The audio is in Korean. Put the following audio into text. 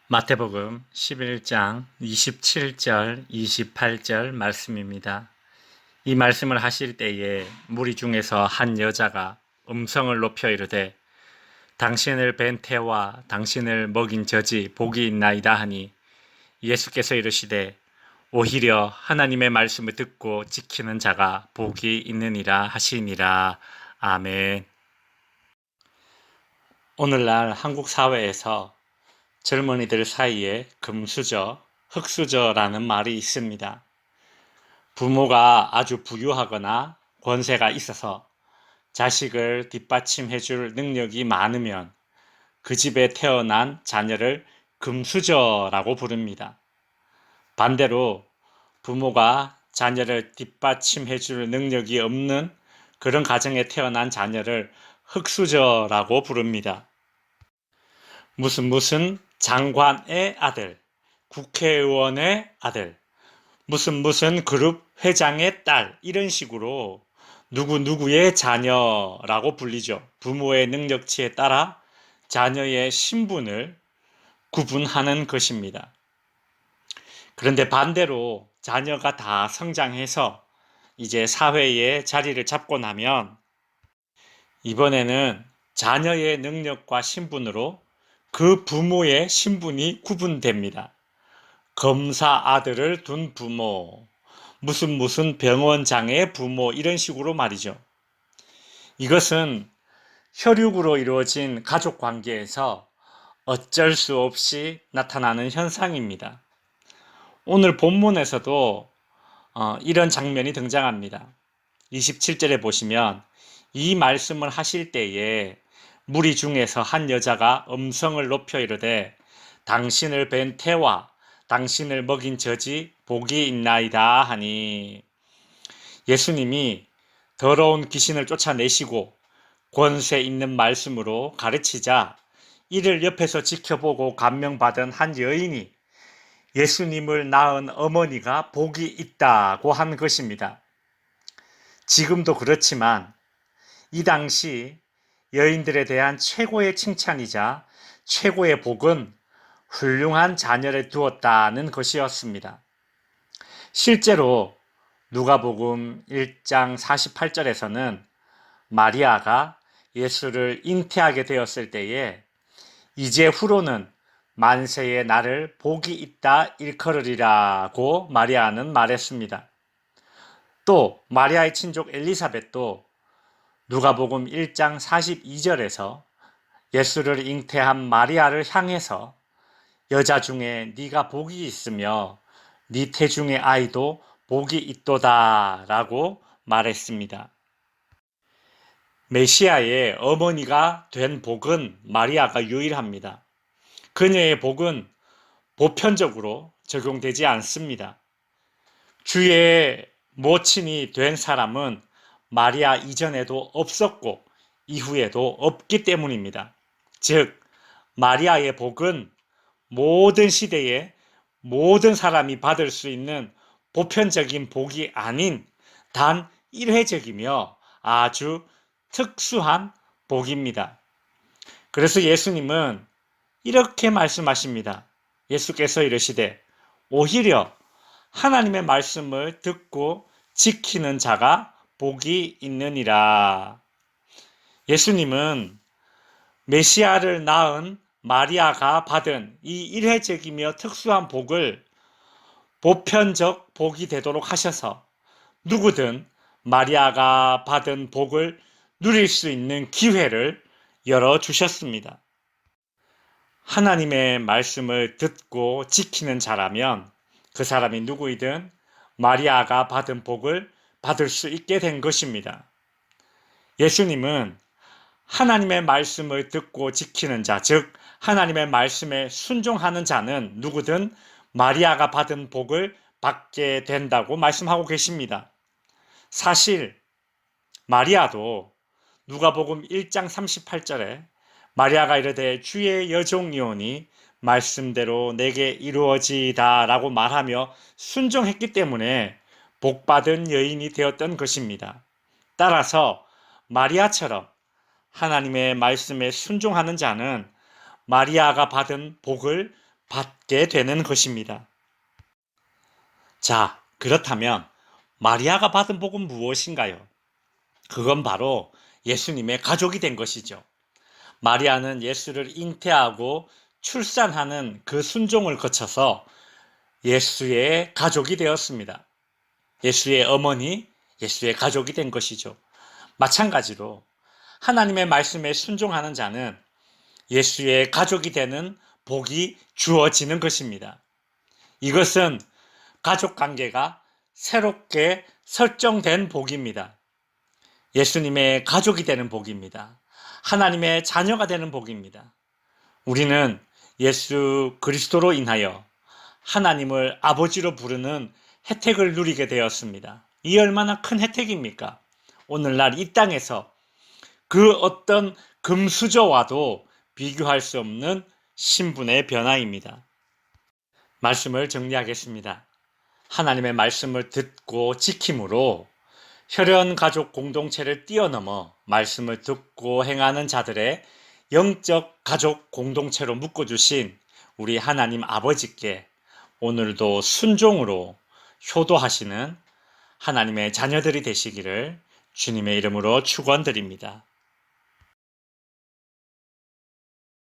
마태복음 11장 27절, 28절 말씀입니다. 이 말씀을 하실 때에 무리 중에서 한 여자가 음성을 높여 이르되 당신을 뵌 태와 당신을 먹인 젖이 복이 있나이다 하니 예수께서 이르시되 오히려 하나님의 말씀을 듣고 지키는 자가 복이 있느니라 하시니라. 아멘. 오늘날 한국 사회에서 젊은이들 사이에 금수저, 흙수저라는 말이 있습니다. 부모가 아주 부유하거나 권세가 있어서 자식을 뒷받침해 줄 능력이 많으면 그 집에 태어난 자녀를 금수저라고 부릅니다. 반대로 부모가 자녀를 뒷받침해 줄 능력이 없는 그런 가정에 태어난 자녀를 흙수저라고 부릅니다. 무슨 장관의 아들, 국회의원의 아들, 무슨 그룹 회장의 딸, 이런 식으로 누구누구의 자녀라고 불리죠. 부모의 능력치에 따라 자녀의 신분을 구분하는 것입니다. 그런데 반대로 자녀가 다 성장해서 이제 사회에 자리를 잡고 나면 이번에는 자녀의 능력과 신분으로 그 부모의 신분이 구분됩니다. 검사 아들을 둔 부모, 무슨 병원장의 부모, 이런 식으로 말이죠. 이것은 혈육으로 이루어진 가족 관계에서 어쩔 수 없이 나타나는 현상입니다. 오늘 본문에서도 이런 장면이 등장합니다. 27절에 보시면 이 말씀을 하실 때에 무리 중에서 한 여자가 음성을 높여 이르되 당신을 뵌 태와 당신을 먹인 젖이 복이 있나이다 하니, 예수님이 더러운 귀신을 쫓아내시고 권세 있는 말씀으로 가르치자 이를 옆에서 지켜보고 감명받은 한 여인이 예수님을 낳은 어머니가 복이 있다고 한 것입니다. 지금도 그렇지만 이 당시 여인들에 대한 최고의 칭찬이자 최고의 복은 훌륭한 자녀를 두었다는 것이었습니다. 실제로 누가복음 1장 48절에서는 마리아가 예수를 잉태하게 되었을 때에 이제 후로는 만세의 나를 복이 있다 일컬으리라고 마리아는 말했습니다. 또 마리아의 친족 엘리사벳도 누가복음 1장 42절에서 예수를 잉태한 마리아를 향해서 여자 중에 네가 복이 있으며 네 태중의 아이도 복이 있도다 라고 말했습니다. 메시아의 어머니가 된 복은 마리아가 유일합니다. 그녀의 복은 보편적으로 적용되지 않습니다. 주의 모친이 된 사람은 마리아 이전에도 없었고 이후에도 없기 때문입니다. 즉, 마리아의 복은 모든 시대에 모든 사람이 받을 수 있는 보편적인 복이 아닌 단 일회적이며 아주 특수한 복입니다. 그래서 예수님은 이렇게 말씀하십니다. 예수께서 이르시되 오히려 하나님의 말씀을 듣고 지키는 자가 복이 있느니라. 예수님은 메시아를 낳은 마리아가 받은 이 일회적이며 특수한 복을 보편적 복이 되도록 하셔서 누구든 마리아가 받은 복을 누릴 수 있는 기회를 열어주셨습니다. 하나님의 말씀을 듣고 지키는 자라면 그 사람이 누구이든 마리아가 받은 복을 받을 수 있게 된 것입니다. 예수님은 하나님의 말씀을 듣고 지키는 자, 즉 하나님의 말씀에 순종하는 자는 누구든 마리아가 받은 복을 받게 된다고 말씀하고 계십니다. 사실 마리아도 누가복음 1장 38절에 마리아가 이르되 주의 여종이오니 말씀대로 내게 이루어지이다 라고 말하며 순종했기 때문에 복받은 여인이 되었던 것입니다. 따라서 마리아처럼 하나님의 말씀에 순종하는 자는 마리아가 받은 복을 받게 되는 것입니다. 자, 그렇다면 마리아가 받은 복은 무엇인가요? 그건 바로 예수님의 가족이 된 것이죠. 마리아는 예수를 잉태하고 출산하는 그 순종을 거쳐서 예수의 가족이 되었습니다. 예수의 어머니, 예수의 가족이 된 것이죠. 마찬가지로 하나님의 말씀에 순종하는 자는 예수의 가족이 되는 복이 주어지는 것입니다. 이것은 가족 관계가 새롭게 설정된 복입니다. 예수님의 가족이 되는 복입니다. 하나님의 자녀가 되는 복입니다. 우리는 예수 그리스도로 인하여 하나님을 아버지로 부르는 혜택을 누리게 되었습니다. 이 얼마나 큰 혜택입니까? 오늘날 이 땅에서 그 어떤 금수저와도 비교할 수 없는 신분의 변화입니다. 말씀을 정리하겠습니다. 하나님의 말씀을 듣고 지킴으로 혈연 가족 공동체를 뛰어넘어 말씀을 듣고 행하는 자들의 영적 가족 공동체로 묶어주신 우리 하나님 아버지께 오늘도 순종으로 효도하시는 하나님의 자녀들이 되시기를 주님의 이름으로 축원드립니다.